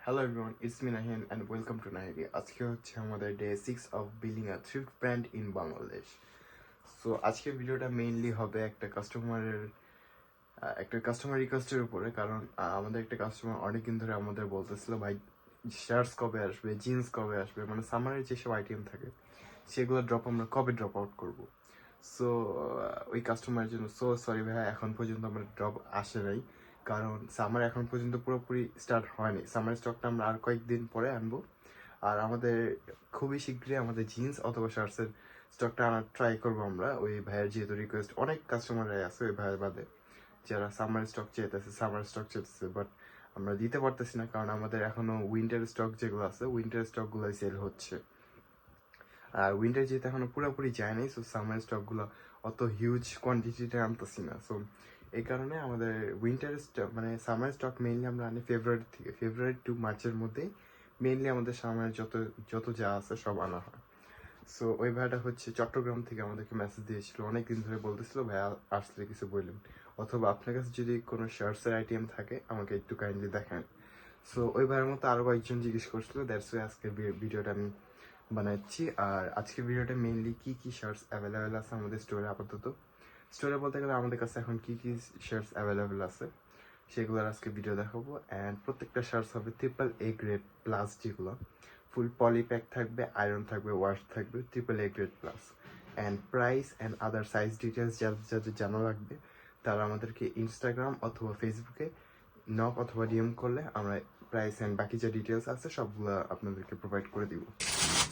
Hello everyone, it's me Nahin and welcome to Nahiri. আজকে হচ্ছে আমাদের day 6 of building a thrift brand in Bangladesh. So আজকের ভিডিওটা mainly হবে একটা কাস্টমার রিকোয়েস্টের উপরে, কারণ আমাদের একটা কাস্টমার অনেকদিন ধরে আমাদের বলতেছিল ভাই শার্টস কবে আসবে, জিন্স কবে আসবে, মানে সামারের যেসব আইটেম থাকে সেগুলো আমরা কবে ড্রপ আউট করবো। সো ওই কাস্টমারের জন্য সরি ভাইয়া, এখন পর্যন্ত আমার ড্রপ আসে নাই, কারণ সামার এখন পর্যন্ত পুরোপুরি স্টার্ট হয়নি। সামার স্টকটা আমরা আর কয়েকদিন পরে আনবো। আর আমাদের খুবই শীঘ্রই আমাদের জিন্স অথবা শার্টসের স্টকটা আনার ট্রাই করবো আমরা। ওই ভাইয়ের যেহেতু রিকোয়েস্ট, অনেক কাস্টমাররাই আছে ওই ভাইয়ের বাদে যারা সামার স্টক চেয়েছে, বাট আমরা দিতে পারতেছি না, কারণ আমাদের এখনো উইন্টার স্টক যেগুলো আছে উইন্টার স্টকগুলোই সেল হচ্ছে। আর উইন্টার যেহেতু এখনো পুরোপুরি যায় নাই, সো সামার স্টকগুলো অত হিউজ কোয়ান্টিটিতে আনতেছি না। সো এই কারণে আমাদের উইন্টার স্টক মানে সামার স্টক মেইনলি আমরা আনি ফেব্রুয়ারি টু মার্চের মধ্যেই মেইনলি আমাদের সামারের যত যত যা আছে সব আনা হয়। সো ওই ভাইয়াটা হচ্ছে চট্টগ্রাম থেকে আমাদেরকে মেসেজ দিয়েছিল, অনেকদিন ধরে বলতেছিল ভাইয়া আসলে কিছু বললেন, অথবা আপনার কাছে যদি কোনো শার্টসের আইটেম থাকে আমাকে একটু কাইন্ডলি দেখান। সো ওই ভাইয়ের মতো আরও কয়েকজন জিজ্ঞেস করছিল, দ্যাটস ওয়াই আজকের ভিডিওটা আমি বানাচ্ছি। আর আজকের ভিডিওটা মেইনলি কি কি শার্টস অ্যাভেলেবেল আছে আমাদের স্টোরে আপাতত, স্টোরে বলতে গেলে আমাদের কাছে এখন কি কি শার্টস অ্যাভেলেবেল আছে সেগুলোর আজকে ভিডিও দেখাবো। অ্যান্ড প্রত্যেকটা শার্টস হবে AAA গ্রেড প্লাস, যেগুলো ফুল পলি প্যাক থাকবে, আয়রন থাকবে, ওয়াশ থাকবে, AAA grade plus. And price and other size details যাদের জানা লাগবে তারা আমাদেরকে ইনস্টাগ্রাম অথবা ফেসবুকে নক অথবা ডিএম করলে আমরা প্রাইস অ্যান্ড বাকি যে ডিটেলস আছে সবগুলো আপনাদেরকে প্রোভাইড করে দিব।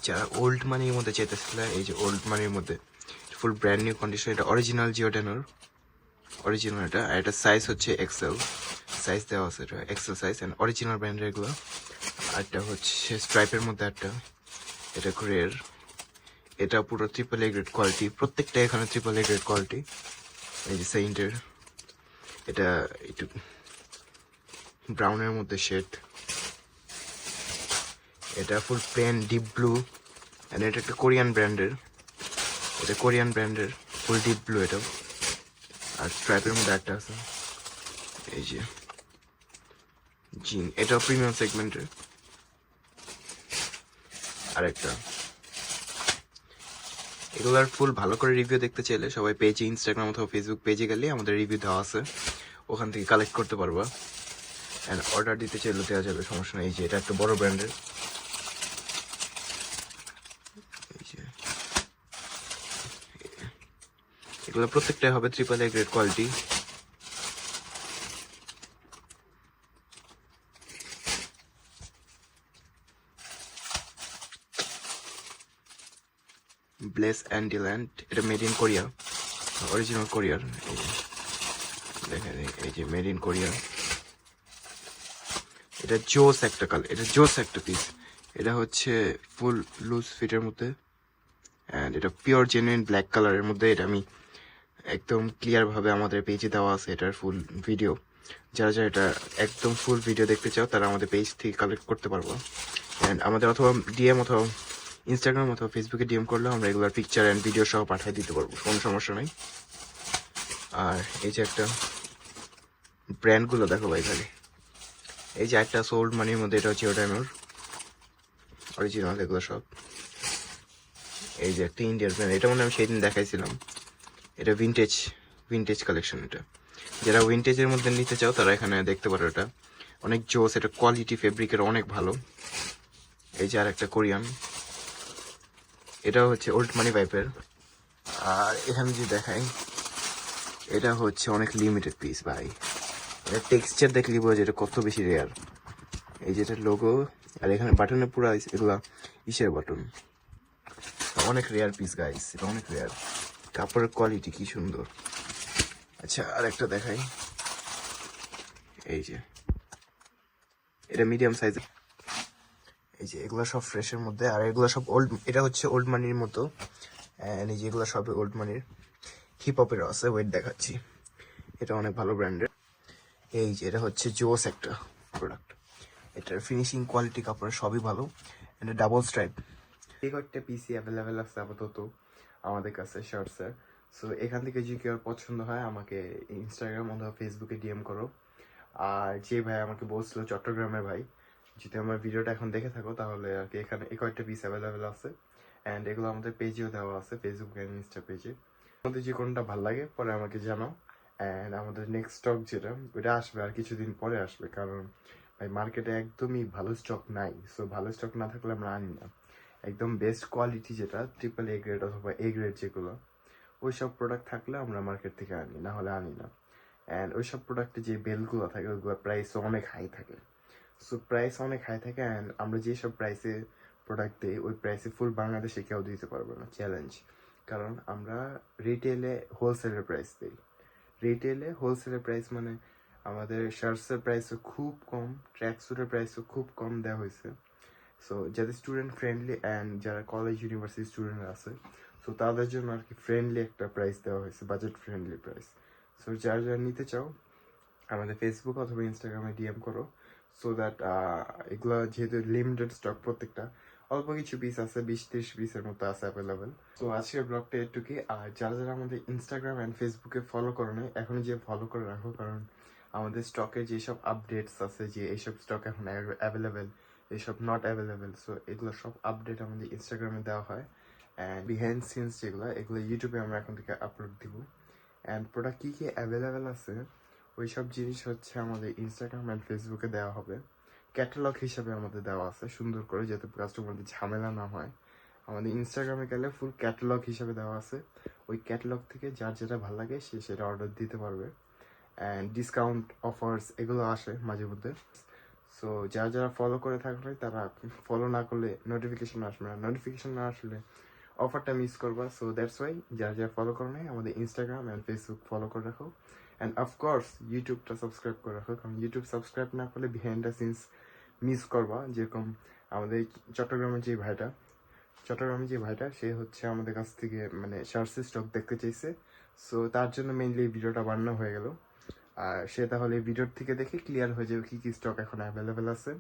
যারা ওল্ড মানির মধ্যে চেতেছিল, এই যে ওল্ড মানির মধ্যে ফুল ব্র্যান্ড নিউ কন্ডিশন, এটা অরিজিনাল জিওডেনোর অরিজিনাল, এটা আর এটা সাইজ হচ্ছে এক্সেল সাইজ দেওয়া আছে, এটা এক্সেল সাইজ অ্যান্ড অরিজিনাল ব্র্যান্ডের এগুলো। আর এটা হচ্ছে স্ট্রাইপের মধ্যে একটা, এটা গ্রের, এটা পুরো AAA গ্রেড কোয়ালিটি, প্রত্যেকটা এখানে AAA গ্রেড কোয়ালিটি। এই যে সেইন্টের, এটা একটু ব্রাউনের মধ্যে শেড, এটা ফুল প্লেন ডিপ ব্লু অ্যান্ড এটা একটা কোরিয়ান ব্র্যান্ডের, এটা কোরিয়ান ব্র্যান্ডের ফুল ডিপ ব্লু এটা। আর স্ট্রাইপের মধ্যে একটা আছে, এই যে জিন, এটাও প্রিমিয়াম সেগমেন্টের। আরেকটা, এগুলার ফুল ভালো করে রিভিউ দেখতে চাইলে সবাই পেজে, ইনস্টাগ্রাম অথবা ফেসবুক পেজে গেলে আমাদের রিভিউ দেওয়া আছে, ওখান থেকে কালেক্ট করতে পারবা। অ্যান্ড অর্ডার দিতে চাইলে দেওয়া যাবে, সমস্যা নেই। এই যে এটা একটা বড় ব্র্যান্ডের, এই যে এগুলো প্রত্যেকটাই হবে AAA grade quality. Bless and ডিল্যান্ড, এটা মেড ইন কোরিয়া, অরিজিনাল কোরিয়ার। দেখেন এই যে মেড ইন কোরিয়া, এটা জোস একটা কালার, এটা জোস একটা পিস। এটা হচ্ছে ফুল লুজ ফিটের মধ্যে অ্যান্ড এটা পিওর জেনুইন ব্ল্যাক কালারের মধ্যে। এটা আমি একদম ক্লিয়ারভাবে আমাদের পেজে দেওয়া আছে এটার ফুল ভিডিও। যারা যারা এটা একদম ফুল ভিডিও দেখতে চাও তারা আমাদের পেজ থেকে কালেক্ট করতে পারবো। অ্যান্ড আমাদের অথবা ডিএম অথবা ইনস্টাগ্রাম অথবা ফেসবুকে ডিএম করলেও আমরা এগুলোর পিকচার অ্যান্ড ভিডিও সহ পাঠিয়ে দিতে পারবো, কোনো সমস্যা নেই। আর এই যে একটা ব্র্যান্ডগুলো দেখো ভাই খালি, এই যে একটা সোল্ড মানির মধ্যে, এটা হচ্ছে জিওডাইনোর অরিজিনাল, এগুলো সব। এই যে একটা ইন্ডিয়ান ব্র্যান্ড, এটা মনে আমি সেই দিন দেখাইছিলাম, এটা ভিন্টেজ কালেকশন। এটা যারা উইন্টেজের মধ্যে নিতে চাও তারা এখানে দেখতে পারো, এটা অনেক জোস, এটা কোয়ালিটি ফেব্রিকের অনেক ভালো। এই যে আর একটা কোরিয়ান, এটা হচ্ছে ওল্ড মানি পাইপের। আর এখানে যে দেখাই, এটা হচ্ছে অনেক লিমিটেড পিস ভাই, এটা টেক্সচার দেখলে বোঝা যায় এটা কত বেশি রেয়ার। এই যে এটা লোগো, আর এখানে বাটনের পুরো এগুলা ইসের বাটন, অনেক রেয়ার পিস গাইস, এটা অনেক রেয়ার, কাপড়ের কোয়ালিটি কি সুন্দর। আচ্ছা আর একটা দেখাই, এই যে এটা মিডিয়াম সাইজের, এই যে এগুলো সব ফ্রেশের মধ্যে, আর এগুলো সব ওল্ড, এটা হচ্ছে ওল্ড মানির মতো। এই যে এগুলো সব ওল্ড মানির, হিপ হপের আছে, ওয়েট দেখাচ্ছি, এটা অনেক ভালো ব্র্যান্ডের। এই যে এটা হচ্ছে জোস একটা প্রোডাক্ট, এটার ফিনিশিং কোয়ালিটি কাপড়ের সবই ভালো। এটা ডাবল স্ট্রাইপ, এই কয়েকটা পিসি অ্যাভেলেবেল আছে আপাতত আমাদের কাছে শার্টসের। সো এখান থেকে যদি কেউ পছন্দ হয় আমাকে ইনস্টাগ্রাম অথবা ফেসবুকে ডিএম করো। আর যে ভাই আমাকে বলছিল, চট্টগ্রামের ভাই, যদি আমার ভিডিওটা এখন দেখে থাকো তাহলে আর কি এখানে এই কয়েকটা পিস অ্যাভেলেবেল আছে, অ্যান্ড এগুলো আমাদের পেজেও দেওয়া আছে, ফেসবুক অ্যান্ড ইনস্টা পেজে। আমাদের যে কোনটা ভালো লাগে পরে আমাকে জানাও। অ্যান্ড আমাদের নেক্সট স্টক যেটা ওটা আসবে আর কিছুদিন পরে আসবে, কারণ ভাই মার্কেটে একদমই ভালো স্টক নাই। সো ভালো স্টক না থাকলে আমরা আনি না। একদম বেস্ট কোয়ালিটি যেটা ট্রিপল এ গ্রেড অথবা এ গ্রেড যেগুলো, ওই সব প্রোডাক্ট থাকলে আমরা মার্কেট থেকে আনি, না হলে আনি না। অ্যান্ড ওই সব প্রোডাক্টে যে বেলগুলো থাকে ওইগুলোর প্রাইস অনেক হাই থাকে। সো প্রাইস অনেক হাই থাকে, অ্যান্ড আমরা যেসব প্রাইসে প্রোডাক্ট দিই ওই প্রাইসে ফুল বাংলাদেশে কেউ দিতে পারবে না, চ্যালেঞ্জ। কারণ আমরা রিটেলে হোলসেলের প্রাইস দিই। রিটেলে হোলসেলের প্রাইস মানে আমাদের শার্টসের প্রাইসও খুব কম, ট্র্যাক স্যুটের প্রাইসও খুব কম দেওয়া হয়েছে। সো যাদের স্টুডেন্ট ফ্রেন্ডলি অ্যান্ড যারা কলেজ ইউনিভার্সিটি স্টুডেন্ট আছে, সো তাদের জন্য আর কি ফ্রেন্ডলি একটা প্রাইস দেওয়া হয়েছে, বাজেট ফ্রেন্ডলি প্রাইস। সো যারা যারা নিতে চাও আমাদের ফেসবুক অথবা ইনস্টাগ্রামে ডিএম করো, সো দ্যাট এগুলো যেহেতু লিমিটেড স্টক, প্রত্যেকটা অল্প কিছু পিস আছে, 20-30 পিসের মতো আছে অ্যাভেলেবেল। সো আজকের ব্লগটা এটুকুই। আর যারা যারা আমাদের ইনস্টাগ্রাম অ্যান্ড ফেসবুকে ফলো করো না, এখনই যে ফলো করে রাখো, কারণ আমাদের স্টকের যেসব আপডেটস আছে, যে এইসব স্টক এখন অ্যাভেলেবেল, এইসব নট অ্যাভেলেবেল, সো এগুলো সব আপডেট আমাদের ইনস্টাগ্রামে দেওয়া হয়। অ্যান্ড বিহাইন্ড সিনস যেগুলো, এগুলো ইউটিউবে আমরা এখন থেকে আপলোড দিব। অ্যান্ড প্রোডাক্ট কী কী অ্যাভেলেবেল আছে ওই সব জিনিস হচ্ছে আমাদের ইনস্টাগ্রাম অ্যান্ড ফেসবুকে দেওয়া হবে। ক্যাটালগ হিসাবে আমাদের দেওয়া আছে সুন্দর করে, যাতে কাস্টমারদের ঝামেলা না হয়। আমাদের ইনস্টাগ্রামে গেলে ফুল ক্যাটালগ হিসাবে দেওয়া আছে, ওই ক্যাটালগ থেকে যার যেটা ভালো লাগে সে সেটা অর্ডার দিতে পারবে। অ্যান্ড ডিসকাউন্ট অফার্স এগুলো আসে মাঝে মধ্যে। সো যারা যারা ফলো করে থাকলে তারা, ফলো না করলে নোটিফিকেশন আসবে না, নোটিফিকেশন না আসলে অফারটা মিস করবা। সো দ্যাটস ওয়াই যারা যারা ফলো করো নাই আমাদের ইনস্টাগ্রাম অ্যান্ড ফেসবুক ফলো করে রাখো। অ্যান্ড অফকোর্স ইউটিউবটা সাবস্ক্রাইব করে রাখো, কারণ ইউটিউব সাবস্ক্রাইব না করলে বিহাইন্ড দ্য সিনস মিস করবা। যেরকম আমাদের চট্টগ্রামে যে ভাইটা সে হচ্ছে আমাদের কাছ থেকে মানে শার্টসের স্টক দেখতে চাইছে। সো তার জন্য মেইনলি এই ভিডিওটা বানানো হয়ে গেল। আর সে তাহলে এই ভিডিওর থেকে দেখে ক্লিয়ার হয়ে যাবে কী কী স্টক এখন অ্যাভেলেবেল আছে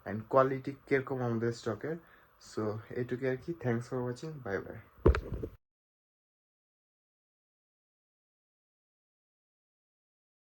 অ্যান্ড কোয়ালিটি কীরকম আমাদের স্টকের। সো এটুকু আর কি। Thanks for watching, bye bye.